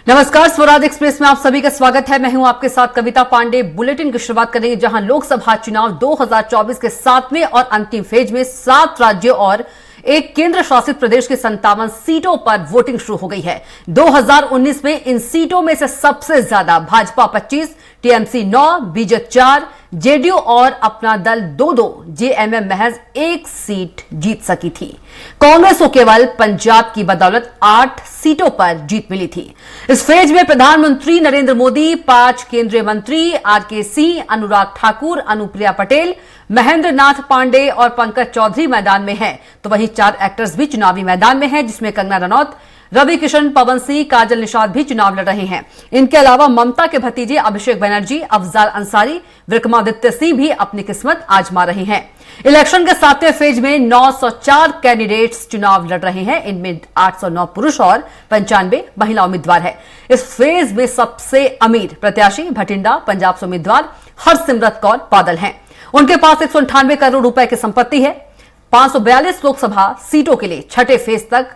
नमस्कार, स्वराज एक्सप्रेस में आप सभी का स्वागत है। मैं हूं आपके साथ कविता पांडे। बुलेटिन की शुरुआत करेंगे जहां लोकसभा चुनाव 2024 के 7वें और अंतिम फेज में 7 राज्यों और एक केंद्र शासित प्रदेश के 57 सीटों पर वोटिंग शुरू हो गई है। 2019 में इन सीटों में से सबसे ज्यादा भाजपा 25, टीएमसी 9, बीजेपी 4, जेडीयू और अपना दल 2-2, जेएमएम महज 1 सीट जीत सकी थी। कांग्रेस को केवल पंजाब की बदौलत 8 सीटों पर जीत मिली थी। इस फेज में प्रधानमंत्री नरेंद्र मोदी, 5 केंद्रीय मंत्री आरके सिंह, अनुराग ठाकुर, अनुप्रिया पटेल, महेंद्र नाथ पांडे और पंकज चौधरी मैदान में हैं। तो वहीं 4 एक्टर्स भी चुनावी मैदान में हैं, जिसमें कंगना रनौत, रवि किशन, पवन सिंह, काजल निषाद भी चुनाव लड़ रहे हैं। इनके अलावा ममता के भतीजे अभिषेक बनर्जी, अफजाल अंसारी, विक्रमादित्य सिंह भी अपनी किस्मत आजमा रहे हैं। इलेक्शन के 7वें फेज में 904 कैंडिडेट्स चुनाव लड़ रहे हैं। इनमें 809 पुरुष और 95 महिला उम्मीदवार है। इस फेज में सबसे अमीर प्रत्याशी भटिंडा पंजाब से उम्मीदवार हरसिमरत कौर बादल हैं। उनके पास 198 करोड़ रुपए की संपत्ति है। 542 लोकसभा सीटों के लिए छठे फेज तक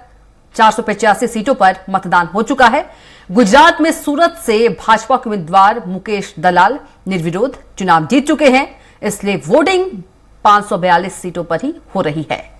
485 सीटों पर मतदान हो चुका है। गुजरात में सूरत से भाजपा के उम्मीदवार मुकेश दलाल निर्विरोध चुनाव जीत चुके हैं, इसलिए वोटिंग 542 सीटों पर ही हो रही है।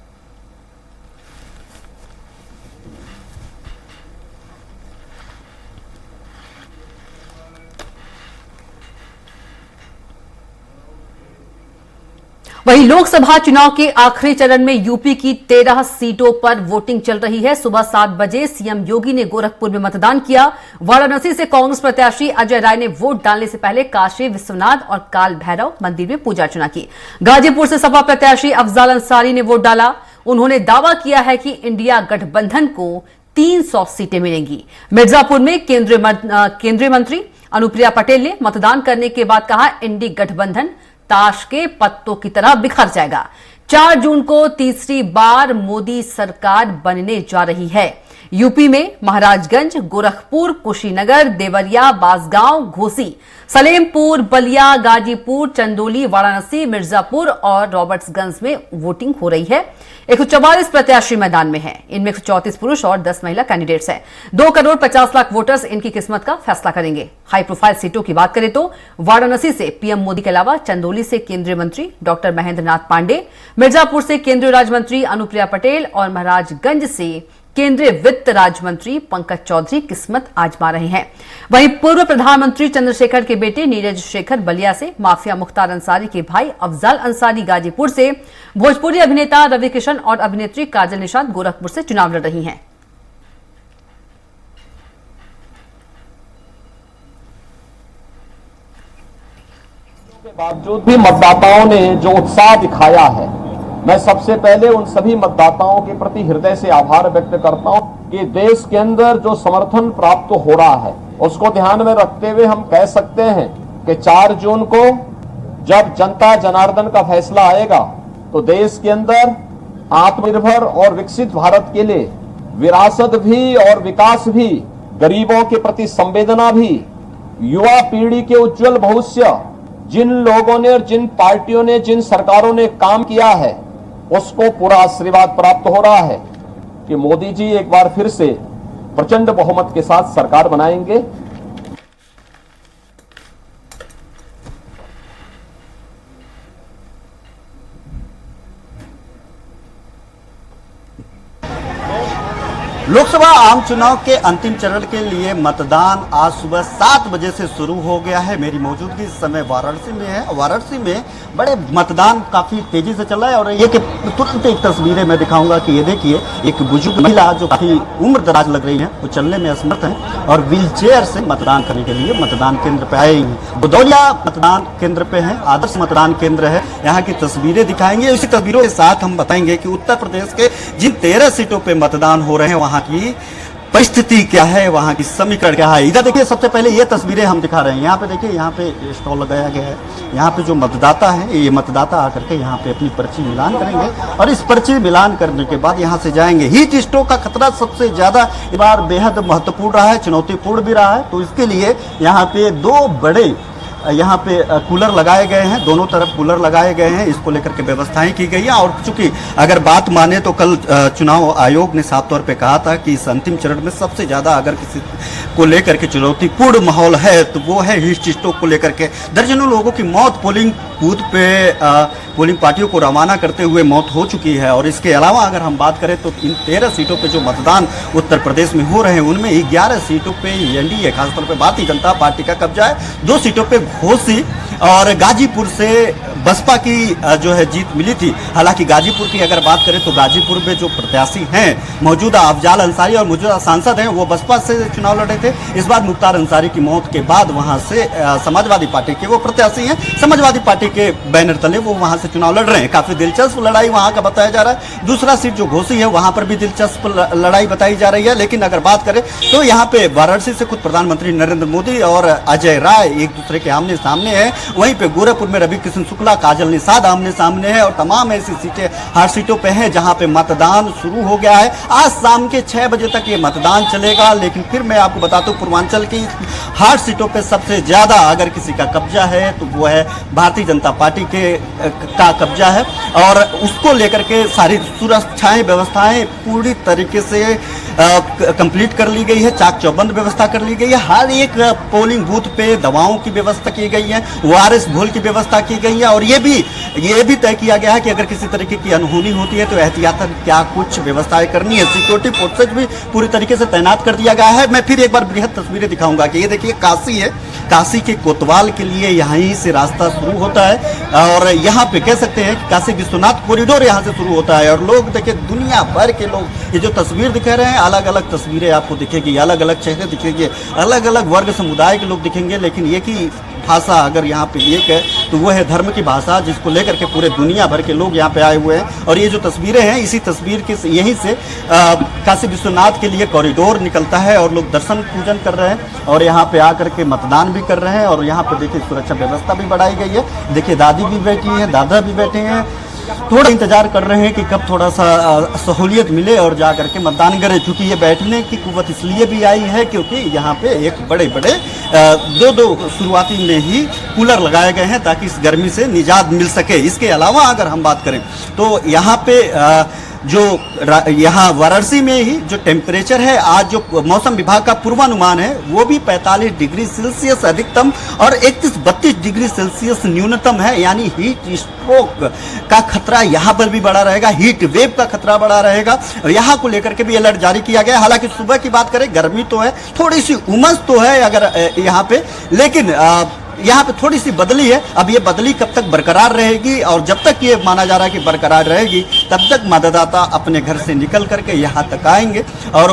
वहीं लोकसभा चुनाव के आखिरी चरण में यूपी की 13 सीटों पर वोटिंग चल रही है। सुबह 7 बजे सीएम योगी ने गोरखपुर में मतदान किया। वाराणसी से कांग्रेस प्रत्याशी अजय राय ने वोट डालने से पहले काशी विश्वनाथ और काल भैरव मंदिर में पूजा अर्चना की। गाजीपुर से सपा प्रत्याशी अफजाल अंसारी ने वोट डाला। उन्होंने दावा किया है कि इंडिया गठबंधन को 300 सीटें मिलेंगी। मिर्जापुर में केंद्रीय मंत्री अनुप्रिया पटेल ने मतदान करने के बाद कहा, इंडी गठबंधन ताश के पत्तों की तरह बिखर जाएगा। 4 जून को तीसरी बार मोदी सरकार बनने जा रही है। यूपी में महाराजगंज, गोरखपुर, कुशीनगर, देवरिया, बांसगांव, घोसी, सलेमपुर, बलिया, गाजीपुर, चंदौली, वाराणसी, मिर्जापुर और रॉबर्ट्सगंज में वोटिंग हो रही है। 144 प्रत्याशी मैदान में हैं। इनमें 134 पुरुष और 10 महिला कैंडिडेट्स हैं। 2 करोड़ 50 लाख वोटर्स इनकी किस्मत का फैसला करेंगे। हाई प्रोफाइल सीटों की बात करें तो वाराणसी से पीएम मोदी के अलावा चंदौली से केंद्रीय मंत्री डॉक्टर महेंद्र नाथ पांडे, मिर्जापुर से केंद्रीय राज्य मंत्री अनुप्रिया पटेल और महाराजगंज से केंद्रीय वित्त राज्य मंत्री पंकज चौधरी किस्मत आजमा रहे हैं। वहीं पूर्व प्रधानमंत्री चंद्रशेखर के बेटे नीरज शेखर बलिया से, माफिया मुख्तार अंसारी के भाई अफजाल अंसारी गाजीपुर से, भोजपुरी अभिनेता रवि किशन और अभिनेत्री काजल निषाद गोरखपुर से चुनाव लड़ रही हैं। के बावजूद भी मतदाताओं ने जो उत्साह दिखाया है, मैं सबसे पहले उन सभी मतदाताओं के प्रति हृदय से आभार व्यक्त करता हूं कि देश के अंदर जो समर्थन प्राप्त हो रहा है उसको ध्यान में रखते हुए हम कह सकते हैं कि 4 जून को जब जनता जनार्दन का फैसला आएगा तो देश के अंदर आत्मनिर्भर और विकसित भारत के लिए विरासत भी और विकास भी, गरीबों के प्रति संवेदना भी, युवा पीढ़ी के उज्जवल भविष्य, जिन लोगों ने और जिन पार्टियों ने, जिन सरकारों ने काम किया है उसको पूरा आशीर्वाद प्राप्त हो रहा है कि मोदी जी एक बार फिर से प्रचंड बहुमत के साथ सरकार बनाएंगे। लोकसभा आम चुनाव के अंतिम चरण के लिए मतदान आज सुबह 7 बजे से शुरू हो गया है। मेरी मौजूदगी इस समय वाराणसी में है। वाराणसी में बड़े मतदान काफी तेजी से चल रहा है और ये कि तुरंत एक तस्वीरें मैं दिखाऊंगा कि ये देखिए, एक बुजुर्ग महिला जो काफी उम्र दराज लग रही है, वो चलने में असमर्थ है और व्हील चेयर से मतदान करने के लिए मतदान केंद्र पे आए हैं। बुदौलिया मतदान केंद्र पे है, आदर्श मतदान केंद्र है। यहाँ की तस्वीरें दिखाएंगे। इसी तस्वीरों के साथ हम बताएंगे कि उत्तर प्रदेश के जिन 13 सीटों पे मतदान हो रहे हैं वहां की परिस्थिति क्या है, वहां की समीकरण क्या है। इधर देखिए, सबसे पहले ये तस्वीरें हम दिखा रहे हैं। यहाँ पे देखिए, यहाँ पे स्टॉल लगाया गया है। यहाँ पे जो मतदाता है, ये मतदाता आकर के यहाँ पे अपनी पर्ची मिलान करेंगे और इस पर्ची मिलान करने के बाद यहाँ से जाएंगे। हीट स्ट्रोक का खतरा सबसे ज्यादा इस बार बेहद महत्वपूर्ण रहा है, चुनौतीपूर्ण भी रहा है। तो इसके लिए यहाँ पे 2 बड़े यहाँ पे कूलर लगाए गए हैं, दोनों तरफ कूलर लगाए गए हैं, इसको लेकर के व्यवस्थाएं की गई हैं। और चूंकि अगर बात माने तो कल चुनाव आयोग ने साफ तौर पे कहा था कि इस अंतिम चरण में सबसे ज्यादा अगर किसी को लेकर के चुनौतीपूर्ण माहौल है तो वो है हीट स्ट्रोक को लेकर के। दर्जनों लोगों की मौत पोलिंग बूथ पे पोलिंग पार्टियों को रवाना करते हुए मौत हो चुकी है। और इसके अलावा अगर हम बात करें तो इन 13 सीटों पे जो मतदान उत्तर प्रदेश में हो रहे हैं उनमें 11 सीटों पे एनडीए खासतौर पे भारतीय जनता पार्टी का कब्जा है। 2 सीटों पे घोसी और गाजीपुर से बसपा की जो है जीत मिली थी। हालांकि गाजीपुर की अगर बात करें तो गाजीपुर में जो प्रत्याशी हैं मौजूदा अफजाल अंसारी और मौजूदा सांसद हैं वो बसपा से चुनाव लड़े थे। इस बार मुख्तार अंसारी की मौत के बाद वहां से समाजवादी पार्टी के वो प्रत्याशी हैं, समाजवादी पार्टी के बैनर तले वो वहां से चुनाव लड़ रहे हैं। काफी दिलचस्प लड़ाई वहां का बताया जा रहा है। दूसरा सीट जो घोसी है वहां पर भी दिलचस्प लड़ाई बताई जा रही है। लेकिन अगर बात करें तो यहाँ पे वाराणसी से खुद प्रधानमंत्री नरेंद्र मोदी और अजय राय एक दूसरे के आमने सामने है। वहीं पे गोरखपुर में रवि किशन शुक्ला, काजल निषाद आमने सामने है। और तमाम ऐसी सीटें हर सीटों पे हैं जहां पे मतदान शुरू हो गया है। आज शाम के 6 बजे तक ये मतदान चलेगा। लेकिन फिर मैं आपको बता दूं पूर्वांचल की हर सीटों पे सबसे ज्यादा अगर किसी का कब्जा है तो वो है भारतीय जनता पार्टी का कब्जा है। और उसको लेकर के सारी सुरक्षाएं व्यवस्थाएं पूरी तरीके से कंप्लीट कर ली गई है। चाक चौबंद व्यवस्था कर ली गई है। हर एक पोलिंग बूथ पे दवाओं की व्यवस्था की गई है, ORS घोल की व्यवस्था की गई है। और ये भी तय किया गया है कि अगर किसी तरीके की अनहोनी होती है तो एहतियातन क्या कुछ व्यवस्थाएं करनी है। सिक्योरिटी फोर्सेज भी पूरी तरीके से तैनात कर दिया गया है। मैं फिर एक बार बृहद तस्वीरें दिखाऊंगा कि ये देखिए काशी है, काशी के कोतवाल के लिए यहीं से रास्ता शुरू होता है। और यहाँ पे कह सकते हैं कि काशी विश्वनाथ कॉरिडोर यहाँ से शुरू होता है। और लोग देखिए दुनिया भर के लोग ये जो तस्वीर दिखा रहे हैं, अलग अलग तस्वीरें आपको दिखेगी, अलग अलग चेहरे दिखेंगे, अलग अलग वर्ग समुदाय के लोग दिखेंगे। लेकिन ये की भाषा अगर यहाँ पे एक है तो वो है धर्म की भाषा, जिसको लेकर के पूरे दुनिया भर के लोग यहाँ पे आए हुए हैं। और ये जो तस्वीरें हैं इसी तस्वीर के यहीं से काशी विश्वनाथ के लिए कॉरिडोर निकलता है और लोग दर्शन पूजन कर रहे हैं और यहाँ पे आकर के मतदान भी कर रहे हैं। और यहाँ पे देखिए सुरक्षा व्यवस्था भी बढ़ाई गई है। देखिए दादी भी बैठी है, दादा भी बैठे हैं, थोड़ा इंतजार कर रहे हैं कि कब थोड़ा सा सहूलियत मिले और जा करके मतदान करें। क्योंकि ये बैठने की कुव्वत इसलिए भी आई है क्योंकि यहाँ पे एक बड़े बड़े दो शुरुआती में ही कूलर लगाए गए हैं ताकि इस गर्मी से निजात मिल सके। इसके अलावा अगर हम बात करें तो यहाँ पे जो यहाँ वाराणसी में ही जो टेम्परेचर है, आज जो मौसम विभाग का पूर्वानुमान है वो भी 45 डिग्री सेल्सियस अधिकतम और 31-32 डिग्री सेल्सियस न्यूनतम है। यानी हीट स्ट्रोक का खतरा यहाँ पर भी बढ़ा रहेगा, हीट वेव का खतरा बढ़ा रहेगा। और यहाँ को लेकर के भी अलर्ट जारी किया गया। हालांकि सुबह की बात करें गर्मी तो है, थोड़ी सी उमस तो है अगर यहाँ पे, लेकिन यहाँ पे थोड़ी सी बदली है। अब ये बदली कब तक बरकरार रहेगी और जब तक ये माना जा रहा है कि बरकरार रहेगी तब तक मतदाता अपने घर से निकल करके यहाँ तक आएंगे और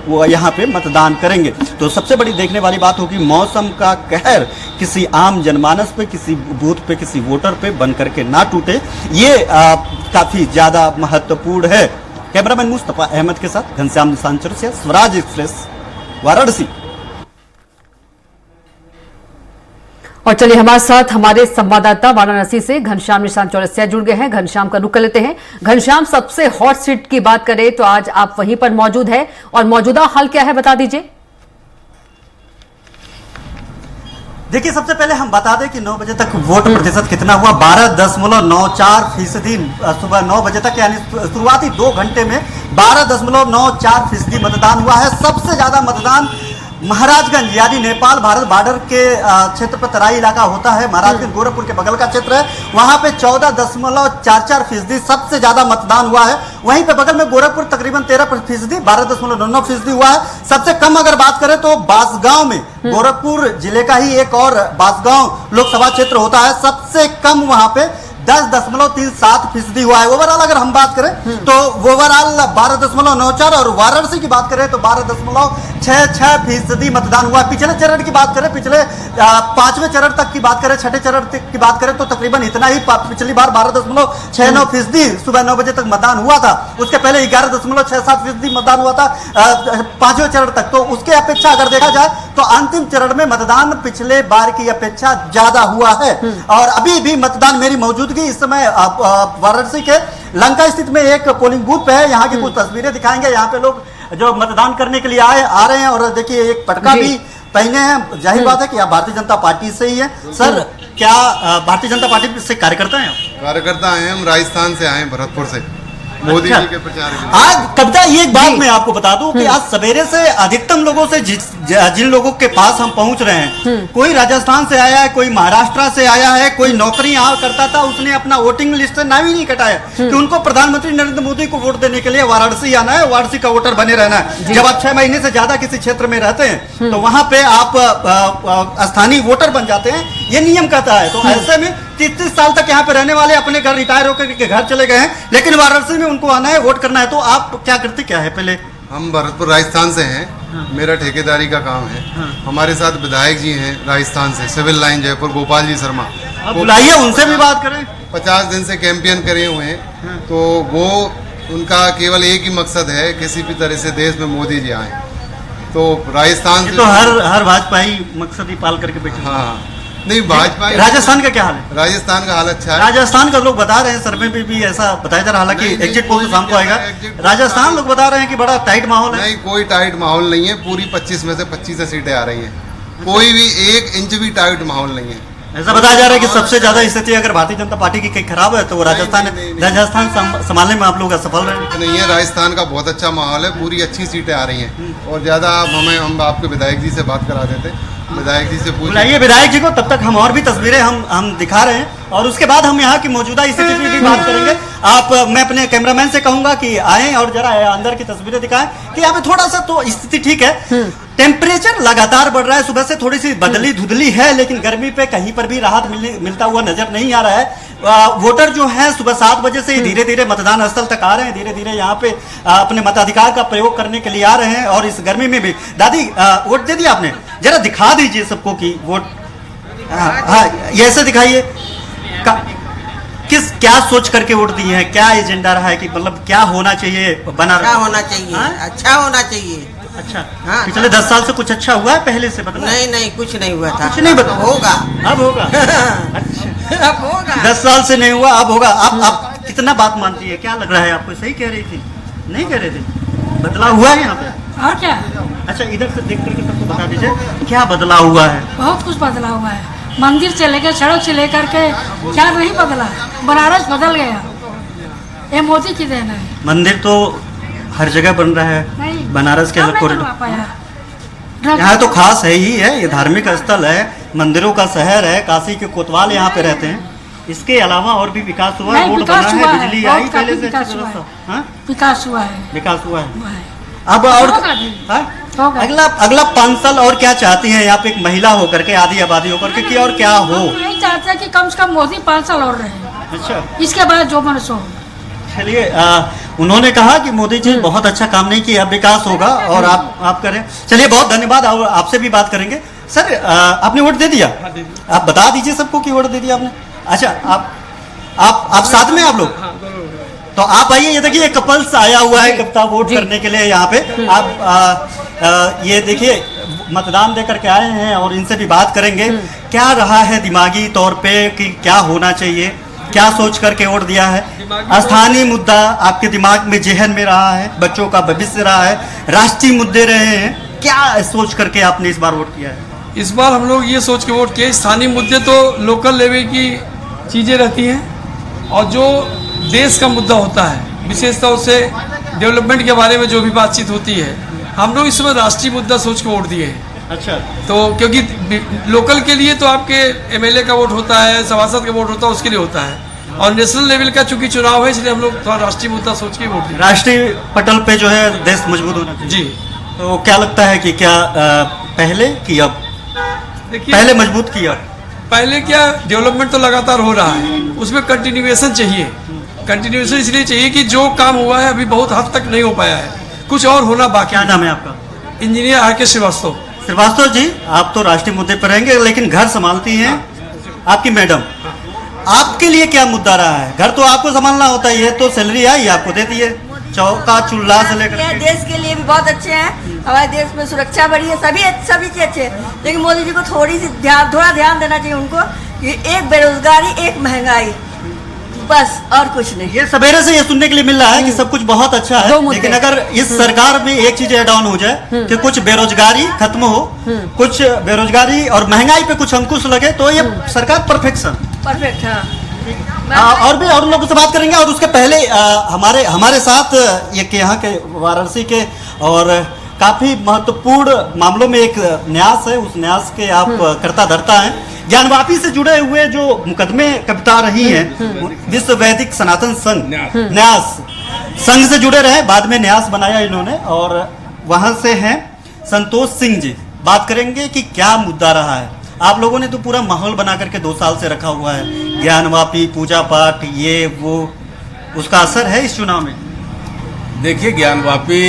वो यहाँ पे मतदान करेंगे। तो सबसे बड़ी देखने वाली बात होगी मौसम का कहर किसी आम जनमानस पे, किसी बूथ पे, किसी वोटर पे बन करके ना टूटे। ये काफी ज्यादा महत्वपूर्ण है। कैमरामैन मुस्तफा अहमद के साथ घनश्याम निशान चौरसिया, स्वराज एक्सप्रेस, वाराणसी। और चलिए हमारे साथ हमारे संवाददाता वाराणसी से घनश्याम निशान चौरसिया जुड़ गए हैं। घनश्याम का रुख कर लेते हैं। घनश्याम, सबसे हॉट सीट की बात करें तो आज आप वहीं पर मौजूद है और मौजूदा हाल क्या है बता दीजिए। देखिए सबसे पहले हम बता दें कि 9 बजे तक वोट प्रतिशत कितना हुआ, 12.94%। सुबह 9 बजे तक यानी शुरुआती 2 घंटे में 12.94% मतदान हुआ है। सबसे ज्यादा मतदान महाराजगंज यानी नेपाल भारत बॉर्डर के क्षेत्र पर तराई इलाका होता है। महाराजगंज गोरखपुर के बगल का क्षेत्र है, वहां पे 14.44% सबसे ज्यादा मतदान हुआ है। वहीं पे बगल में गोरखपुर तकरीबन 13%, 12.99% हुआ है। सबसे कम अगर बात करें तो बांसगांव में, गोरखपुर जिले का ही एक और बांसगांव लोकसभा क्षेत्र होता है, सबसे कम वहां पे 10.37% हुआ है। ओवरऑल अगर हम बात करें तो ओवरऑल 12.94 और वाराणसी की बात करें तो 12.66% मतदान हुआ। पिछले चरण की बात करें, पिछले 5वें चरण तक की बात करें, 6ठे चरण तक की बात करें तो तकरीबन इतना ही। पिछली बार 12.69% सुबह 9 बजे तक मतदान हुआ था। उसके पहले 11.67% मतदान हुआ था 5वें चरण तक। तो उसके अपेक्षा अगर देखा जाए तो अंतिम चरण में मतदान पिछले बार की अपेक्षा ज्यादा हुआ है। और अभी भी मतदान, मेरी मौजूदगी इस समय वाराणसी के लंका स्थित में एक पोलिंग बूथ पे है। यहाँ की कुछ तस्वीरें दिखाएंगे। यहाँ पे लोग जो मतदान करने के लिए आ रहे हैं और देखिए एक पहने हैं, जाहिर बात है कि आप भारतीय जनता पार्टी से ही है। सर, क्या भारतीय जनता पार्टी से कार्यकर्ता हैं आप? कार्यकर्ता आए, हम राजस्थान से आए, भरतपुर से, मोदी जी के प्रचार के लिए। आज कविता, ये एक बात मैं आपको बता दूं कि आज सवेरे से अधिकतम लोगों से जिन लोगों के पास हम पहुंच रहे हैं, कोई राजस्थान से आया है, कोई महाराष्ट्र से आया है, कोई नौकरी यहाँ करता था, उसने अपना वोटिंग लिस्ट से नाम ही नहीं कटाया कि उनको प्रधानमंत्री नरेंद्र मोदी को वोट देने के लिए वाराणसी आना है, वाराणसी का वोटर बने रहना है। जब आप 6 महीने से ज्यादा किसी क्षेत्र में रहते हैं तो वहां पे आप स्थानीय वोटर बन जाते हैं, ये नियम कहता है। तो ऐसे में 30 साल तक यहाँ पे रहने वाले अपने घर रिटायर होकर के घर चले गए हैं, लेकिन वाराणसी में उनको आना है, वोट करना है। तो आप क्या करते क्या है? पहले हम भरतपुर राजस्थान से हैं, मेरा ठेकेदारी का काम है। हमारे साथ विधायक जी हैं राजस्थान से, सिविल लाइन जयपुर, गोपाल जी शर्मा। आप बुलाइए, उनसे भी बात करें। 50 दिन से कैंपेन करे हुए हैं, तो वो उनका केवल एक ही मकसद है, किसी भी तरह से देश में मोदी जी आए। तो राजस्थान से तो हर भाजपाई मकसद ही पाल करके बैठे। हाँ, नहीं भाजपा। राजस्थान का क्या हाल है? राजस्थान का हाल अच्छा है। राजस्थान का लोग बता रहे हैं, सर्वे में भी ऐसा बताया जा रहा है, हालांकि एग्जिट पोल तो शाम को आएगा। राजस्थान लोग बता रहे हैं कि बड़ा टाइट माहौल है। नहीं, कोई टाइट माहौल नहीं है, पूरी 25 में से 25 सीटें आ रही हैं, कोई भी 1 इंच भी टाइट माहौल नहीं है। ऐसा बताया जा रहा है कि सबसे ज्यादा स्थिति अगर भारतीय जनता पार्टी की कहीं खराब है तो वो राजस्थान संभालने में आप लोग असफल रहे। नहीं है, राजस्थान का बहुत अच्छा माहौल है, पूरी अच्छी सीटें आ रही हैं। और ज्यादा हम आपके विधायक जी से बात करा देते, विधायक जी से बुलाइए विधायक जी को। तब तक हम और भी तस्वीरें हम दिखा रहे हैं और उसके बाद हम यहाँ की मौजूदा स्थिति पर भी बात करेंगे। मैं अपने कैमरामैन से कहूंगा कि आए और जरा अंदर की तस्वीरें दिखाएं कि यहाँ पे थोड़ा सा तो स्थिति ठीक है। टेम्परेचर लगातार बढ़ रहा है, सुबह से थोड़ी सी बदली धुंधली है, लेकिन गर्मी पे कहीं पर भी राहत मिलता हुआ नजर नहीं आ रहा है। वोटर जो है सुबह 7 बजे से धीरे धीरे मतदान स्थल तक आ रहे हैं, धीरे धीरे यहाँ पे अपने मताधिकार का प्रयोग करने के लिए आ रहे हैं। और इस गर्मी में भी दादी वोट दे दिया आपने? जरा दिखा दीजिए सबको कि वोट। हाँ, ये ऐसे दिखाइए, क्या सोच करके वोट दिए हैं, क्या एजेंडा रहा है कि मतलब क्या होना चाहिए? अच्छा होना चाहिए। हाँ? अच्छा होना चाहिए। अच्छा, हाँ, पिछले 10 साल से कुछ अच्छा हुआ है पहले से? बता नहीं, कुछ नहीं हुआ था। कुछ नहीं बता, होगा, अब होगा। अच्छा, अब होगा। 10 साल से नहीं हुआ, अब होगा। आप कितना बात मानती है? क्या लग रहा है आपको? सही कह रही थी, नहीं कह रहे थे? बदलाव हुआ है यहाँ पे? और क्या? अच्छा, इधर से देख करके सबको बता दीजिए क्या बदलाव हुआ है। बहुत कुछ बदलाव हुआ है, मंदिर से लेकर सड़क से लेकर के क्या नहीं बदला। बनारस बदल गया, ये मोदी की देन है। मंदिर तो हर जगह बन रहा है, नहीं, बनारस के कॉरिडोर यहाँ तो खास है ही है, ये धार्मिक स्थल है, मंदिरों का शहर है, काशी के कोतवाल यहाँ पे रहते हैं। इसके अलावा और भी विकास हुआ है, रोड बना है, बिजली आई पहले से, विकास हुआ है, विकास हुआ है। अब और अगला 5 साल और क्या चाहती हैं यहाँ पे एक महिला होकर के, आधी आबादी होकर के, कि और क्या हो? यही चाहते हैं कि कम से कम मोदी 5 साल और रहे। अच्छा, इसके बाद जो मन सो हो। चलिए, उन्होंने कहा कि मोदी जी बहुत अच्छा काम नहीं किया, अब विकास होगा और आप करें। चलिए, बहुत धन्यवाद, और आपसे भी बात करेंगे। सर, आपने वोट दे दिया? आप बता दीजिए सबको कि वोट दे दिया आपने। अच्छा, आप साथ में आप लोग तो आप आइए, ये देखिए कपल्स आया हुआ है कविता वोट करने के लिए यहाँ पे। आप ये देखिए मतदान दे करके आए हैं और इनसे भी बात करेंगे क्या रहा है दिमागी तौर पे कि क्या होना चाहिए, क्या सोच करके वोट दिया है। स्थानीय मुद्दा आपके दिमाग में, जेहन में रहा है, बच्चों का भविष्य रहा है, राष्ट्रीय मुद्दे रहे हैं, क्या सोच करके आपने इस बार वोट किया है? इस बार हम लोग ये सोच के वोट किए, स्थानीय मुद्दे तो लोकल लेवल की चीज़ें रहती हैं और जो देश का मुद्दा होता है, विशेष तौर से डेवलपमेंट के बारे में जो भी बातचीत होती है, हम लोग इस समय राष्ट्रीय मुद्दा सोच के वोट दिए हैं। अच्छा, तो क्योंकि लोकल के लिए तो आपके एमएलए का वोट होता है, सभासद का वोट होता है, उसके लिए होता है, और नेशनल लेवल का चूंकि चुनाव है, इसलिए हम लोग थोड़ा राष्ट्रीय मुद्दा सोच के वोट दिए। राष्ट्रीय पटल पे जो है देश मजबूत होना चाहिए। जी, तो क्या लगता है कि क्या पहले की अब? देखिए, पहले मजबूत किया, पहले क्या डेवलपमेंट तो लगातार हो रहा है, उसमें कंटिन्यूएशन चाहिए। कंटिन्यूएशन इसलिए चाहिए कि जो काम हुआ है अभी बहुत हद तक नहीं हो पाया है, कुछ और होना बाकी। क्या नाम है आपका? Engineer RK. श्रीवास्तव। श्रीवास्तव जी, आप तो राष्ट्रीय मुद्दे पर रहेंगे, लेकिन घर संभालती हैं आपकी मैडम, आपके लिए क्या मुद्दा रहा है? घर तो आपको संभालना होता है, तो सैलरी आई आपको दे दी है, चौका चूल्हा से लेकर। देश के लिए भी बहुत अच्छे हैं, हमारे देश में सुरक्षा बढ़ी है, सभी के अच्छे हैं, लेकिन मोदी जी को थोड़ा ध्यान देना चाहिए उनको कि एक बेरोजगारी, एक महंगाई, बस और कुछ नहीं। ये सवेरे से ये सुनने के लिए मिल रहा है कि सब कुछ बहुत अच्छा दो है, मुद्दे। लेकिन अगर इस सरकार में एक चीज ऐड ऑन हो जाए कि कुछ बेरोजगारी खत्म हो, कुछ बेरोजगारी और महंगाई पे कुछ अंकुश लगे तो ये सरकार परफेक्शन। परफेक्ट। और भी और लोगों से बात करेंगे, और उसके पहले हमारे साथ एक यहाँ के वाराणसी के और काफी महत्वपूर्ण मामलों में एक न्यास है, उस न्यास के आप कर्ता धर्ता हैं। ज्ञानवापी से जुड़े हुए जो मुकदमे कविता रही हैं, विश्व वैदिक सनातन संघ न्यास संघ से जुड़े रहे, बाद में न्यास बनाया इन्होंने, और वहां से हैं संतोष सिंह जी। बात करेंगे कि क्या मुद्दा रहा है। आप लोगों ने तो पूरा माहौल बना करके 2 साल से रखा हुआ है, ज्ञानवापी पूजा पाठ ये वो, उसका असर है इस चुनाव में? देखिए, ज्ञानवापी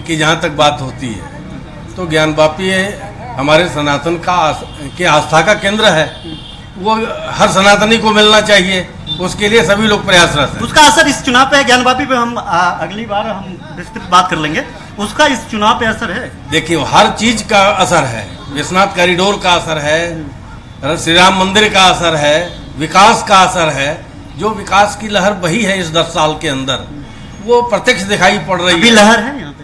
की जहाँ तक बात होती है तो ज्ञानवापी हमारे सनातन के आस्था का केंद्र है, वो हर सनातनी को मिलना चाहिए, उसके लिए सभी लोग प्रयासरत हैं। उसका असर इस चुनाव पे है? ज्ञानवापी पे हम अगली बार हम विस्तृत बात कर लेंगे, उसका इस चुनाव पे असर है? देखिए, हर चीज का असर है, विश्वनाथ कॉरिडोर का असर है, श्री राम मंदिर का असर है, विकास का असर है। जो विकास की लहर बही है इस 10 साल के अंदर, वो प्रत्यक्ष दिखाई पड़ रही अभी है। लहर है यहाँ पे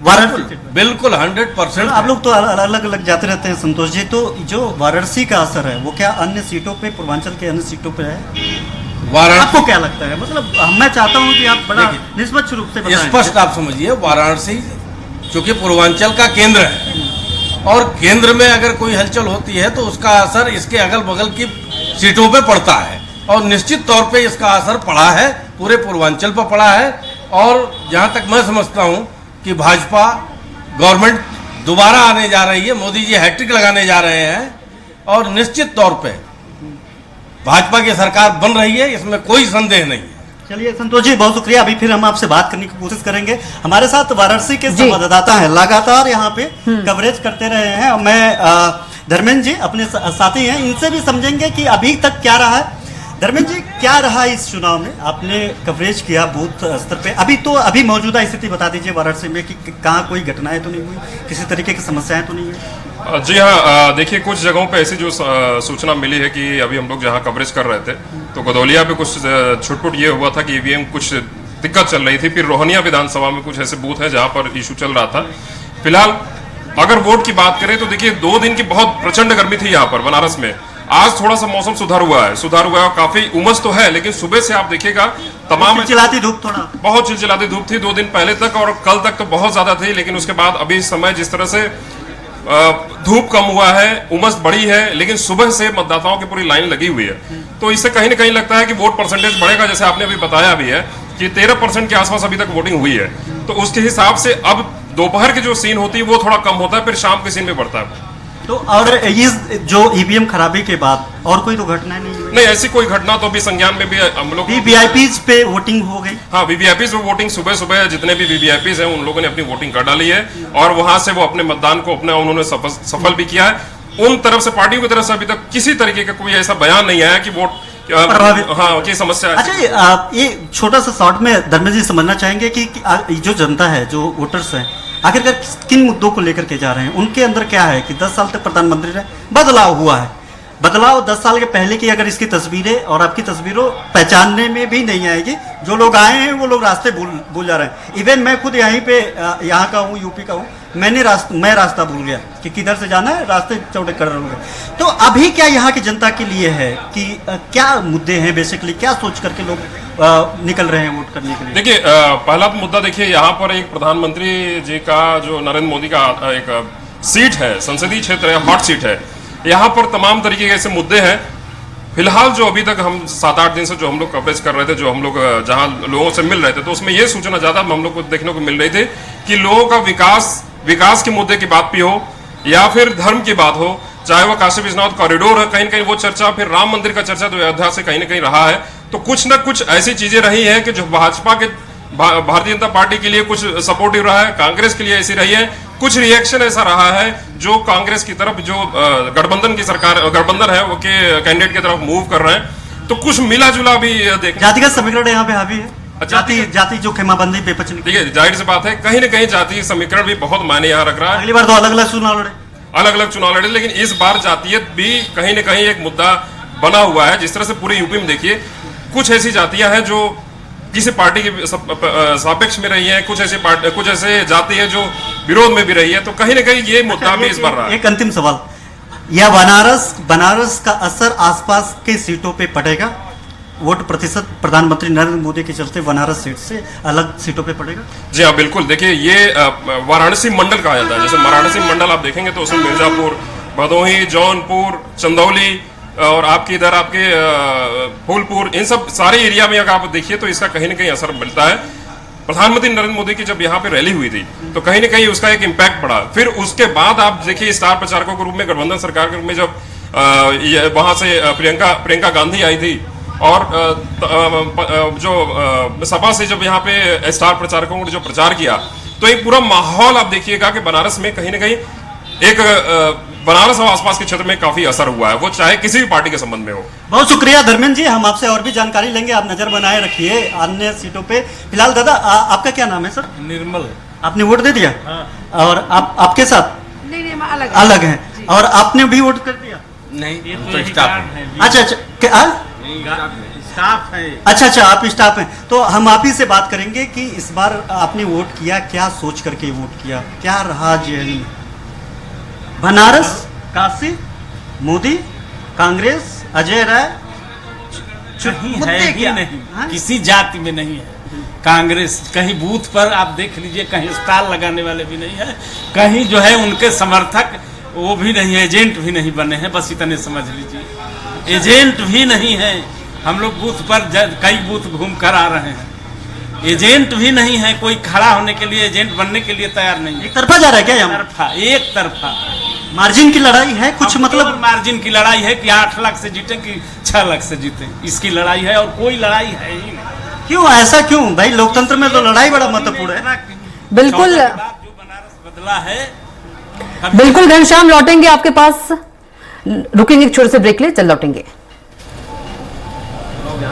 वाराणसी? बिल्कुल 100%। आप लोग तो अलग अलग जाते रहते हैं संतोष जी, तो जो वाराणसी का असर है वो क्या अन्य सीटों पे, पूर्वांचल के अन्य सीटों पे है? वाराणसी आपको क्या लगता है? मतलब मैं चाहता हूँ कि आप बड़ा निष्पक्ष रूप से बताएं। स्पष्ट आप समझिए, वाराणसी चूंकि पूर्वांचल का केंद्र है और केंद्र में अगर कोई हलचल होती है तो उसका असर इसके अगल बगल की सीटों पे पड़ता है, और निश्चित तौर पे इसका असर पड़ा है, पूरे पूर्वांचल पर पड़ा है। और जहां तक मैं समझता हूं कि भाजपा गवर्नमेंट दोबारा आने जा रही है, मोदी जी हैट्रिक लगाने जा रहे हैं, और निश्चित तौर पे भाजपा की सरकार बन रही है, इसमें कोई संदेह नहीं है। चलिए संतोष जी, बहुत शुक्रिया। अभी फिर हम आपसे बात करने की कोशिश करेंगे। हमारे साथ वाराणसी के संवाददाता हैं, लगातार यहाँ पे कवरेज करते रहे हैं। मैं धर्मेंद्र जी अपने साथी हैं, इनसे भी समझेंगे कि अभी तक क्या रहा है। धर्मेंद्र जी, क्या रहा इस चुनाव में? आपने कवरेज किया बूथ स्तर पे, अभी मौजूदा स्थिति बता दीजिए वाराणसी में कि कहाँ कोई घटनाएं तो नहीं हुई, किसी तरीके की समस्याएं तो नहीं हुई? जी हाँ, देखिए, कुछ जगहों पे ऐसी जो सूचना मिली है कि अभी हम लोग जहाँ कवरेज कर रहे थे तो गदौलिया पे कुछ छुटपुट ये हुआ था कि ईवीएम कुछ दिक्कत चल रही थी। फिर रोहनिया विधानसभा में कुछ ऐसे बूथ है जहाँ पर इशू चल रहा था। फिलहाल अगर वोट की बात करें तो देखिए, 2 दिन की बहुत प्रचंड गर्मी थी यहाँ पर बनारस में। आज थोड़ा सा मौसम सुधार हुआ है, काफी उमस तो है, लेकिन सुबह से आप देखिएगा तमाम चिलचिलाती धूप, थोड़ा बहुत चिलचिलाती धूप थी 2 दिन पहले तक, और कल तक तो बहुत ज्यादा थी। लेकिन उसके बाद अभी इस समय जिस तरह से धूप कम हुआ है, उमस बढ़ी है, लेकिन सुबह से मतदाताओं की पूरी लाइन लगी हुई है। तो इससे कहीं ना कहीं लगता है कि वोट परसेंटेज बढ़ेगा, जैसे आपने अभी बताया भी है कि 13% के आसपास अभी तक वोटिंग हुई है। तो उसके हिसाब से अब दोपहर की जो सीन होती है वो थोड़ा कम होता है, फिर शाम के सीन में बढ़ता है। तो और इस जो ईवीएम खराबी के बाद और कोई तो घटना नहीं हुई? नहीं, ऐसी कोई घटना तो अभी संज्ञान में भी हम लोग। वीवीआईपीज पे वोटिंग हो गई? हाँ, वीवीआईपीज पे वोटिंग सुबह सुबह जितने भी वीवीआईपीज हैं उन लोगों ने अपनी वोटिंग कर डाली है, और वहां से वो अपने मतदान को उन्होंने सफल भी किया है। उन तरफ से, पार्टियों की तरफ से अभी तक किसी तरीके का कोई ऐसा बयान नहीं आया कि वोट की समस्या है। अच्छा, ये छोटा सा शॉर्ट में धर्मेंद्र जी समझना चाहेंगे कि जो जनता है, जो वोटर्स हैं, आखिरकार किन मुद्दों को लेकर के जा रहे हैं? उनके अंदर क्या है कि 10 साल तक प्रधानमंत्री रहे, बदलाव हुआ है, बदलाव 10 साल के पहले की अगर इसकी तस्वीरें और आपकी तस्वीरों पहचानने में भी नहीं आएगी। जो लोग आए हैं वो लोग रास्ते भूल जा रहे हैं। इवन मैं खुद यहीं पे यहाँ का हूँ, यूपी का हूँ, मैं रास्ता भूल गया कि किधर से जाना है, रास्ते चौड़े कर रहे हैं। तो अभी क्या यहाँ की जनता के लिए है कि क्या मुद्दे हैं, बेसिकली क्या सोच करके लोग निकल रहे हैं वोट करने के लिए? देखिए, पहला मुद्दा देखिए, यहाँ पर एक प्रधानमंत्री जी का जो नरेंद्र मोदी का एक सीट है, संसदीय क्षेत्र है, हॉट सीट है, यहाँ पर तमाम तरीके के ऐसे मुद्दे हैं। फिलहाल जो अभी तक हम 7-8 दिन से जो हम लोग कवरेज कर रहे थे, जो हम लोग जहाँ लोगों से मिल रहे थे, तो उसमें ये सूचना ज्यादा हम लोग को देखने को मिल रही थी कि लोगों का विकास के मुद्दे की बात भी हो या फिर धर्म की बात हो, चाहे वो काशी विश्वनाथ कॉरिडोर है, कहीं ना कहीं वो चर्चा, फिर राम मंदिर का चर्चा तो अयोध्या से कहीं ना कहीं रहा है। तो कुछ ना कुछ ऐसी चीजें रही है कि जो भाजपा के, भारतीय जनता पार्टी के लिए कुछ सपोर्टिव रहा है, कांग्रेस के लिए ऐसी रही है, कुछ रिएक्शन ऐसा रहा है जो कांग्रेस की तरफ, जो गठबंधन की सरकार, गठबंधन है वो के कैंडिडेट की तरफ मूव कर रहे हैं। तो कुछ मिला जुला भी देखना। जातिगत समीकरण यहाँ पे हावी है, जाति जो खेमाबंदी बेपच निकली। देखिए, जाहिर सी बात है, कहीं ना कहीं जातीय समीकरण भी बहुत मायने यहाँ रख रहा है। अगली बार तो अलग अलग चुनाव लड़े, लेकिन इस बार जातीयत भी कहीं ना कहीं एक मुद्दा बना हुआ है। जिस तरह से पूरे यूपी में देखिए, कुछ ऐसी जातियां हैं जो किसी पार्टी के सापेक्ष में रही है, कुछ ऐसे जाति है जो विरोध में भी रही है, तो कहीं ना कहीं ये मुद्दा भी इस बार रहा है। एक अंतिम सवाल, यह बनारस का असर आसपास के सीटों पे पड़ेगा? वोट प्रतिशत प्रधानमंत्री नरेंद्र मोदी के चलते बनारस सीट से अलग सीटों पे पड़ेगा? जी हाँ, बिल्कुल। देखिए, ये वाराणसी मंडल कहा जाता है। जैसे वाराणसी मंडल आप देखेंगे तो उसमें मिर्जापुर, भदोही, जौनपुर, चंदौली और आपके इधर आपके फूलपुर, इन सब सारे एरिया में अगर आप देखिए तो इसका कहीं ना कहीं असर मिलता है। प्रधानमंत्री नरेंद्र मोदी की जब यहाँ पे रैली हुई थी तो कहीं ना कहीं उसका एक इम्पैक्ट पड़ा। फिर उसके बाद आप देखिए स्टार प्रचारकों के रूप में गठबंधन सरकार के रूप में जब वहां से प्रियंका गांधी आई थी और जो सपा से जब यहाँ पे स्टार प्रचारकों ने जो प्रचार किया, तो एक पूरा माहौल आप देखिएगा कि बनारस में कहीं ना कहीं एक बनारस और आसपास के क्षेत्र में काफी असर हुआ है, वो चाहे किसी भी पार्टी के संबंध में हो। बहुत शुक्रिया धर्मेंद्र जी, हम आपसे और भी जानकारी लेंगे, आप नजर बनाए रखिए अन्य सीटों पे। फिलहाल दादा आपका क्या नाम है सर? निर्मल। आपने वोट दे दिया? हाँ। और आपके साथ? नहीं, अलग है। और आपने भी वोट कर दिया? नहीं, तो स्टाफ है। अच्छा, स्टाफ है। अच्छा, आप स्टाफ हैं। तो हम आप ही से बात करेंगे कि इस बार आपने वोट किया, क्या सोच करके वोट किया, क्या रहा जेल में? बनारस, काशी, मोदी, कांग्रेस, अजय राय, कहीं है ही नहीं, किसी जाति में नहीं है कांग्रेस। कहीं बूथ पर आप देख लीजिए, कहीं स्टाल लगाने वाले भी नहीं है, कहीं जो है उनके समर्थक वो भी नहीं है, एजेंट भी नहीं बने हैं, बस इतने समझ लीजिए। एजेंट भी नहीं है। हम लोग बूथ पर कई बूथ घूम कर आ रहे हैं, एजेंट भी नहीं है, कोई खड़ा होने के लिए, एजेंट बनने के लिए तैयार नहीं है। एक तरफा जा रहा है क्या? एक तरफा मार्जिन की लड़ाई है कुछ, मतलब मार्जिन की लड़ाई है कि 8 लाख से जीते कि 6 लाख से जीते, इसकी लड़ाई है और कोई लड़ाई है ही नहीं। क्यों ऐसा क्यों भाई? लोकतंत्र में तो लड़ाई बड़ा महत्वपूर्ण है। बिल्कुल, जो बनारस बदला है। बिल्कुल घनश्याम, लौटेंगे आपके पास, रुकेंगे एक छोटे से ब्रेक ले, चल लौटेंगे।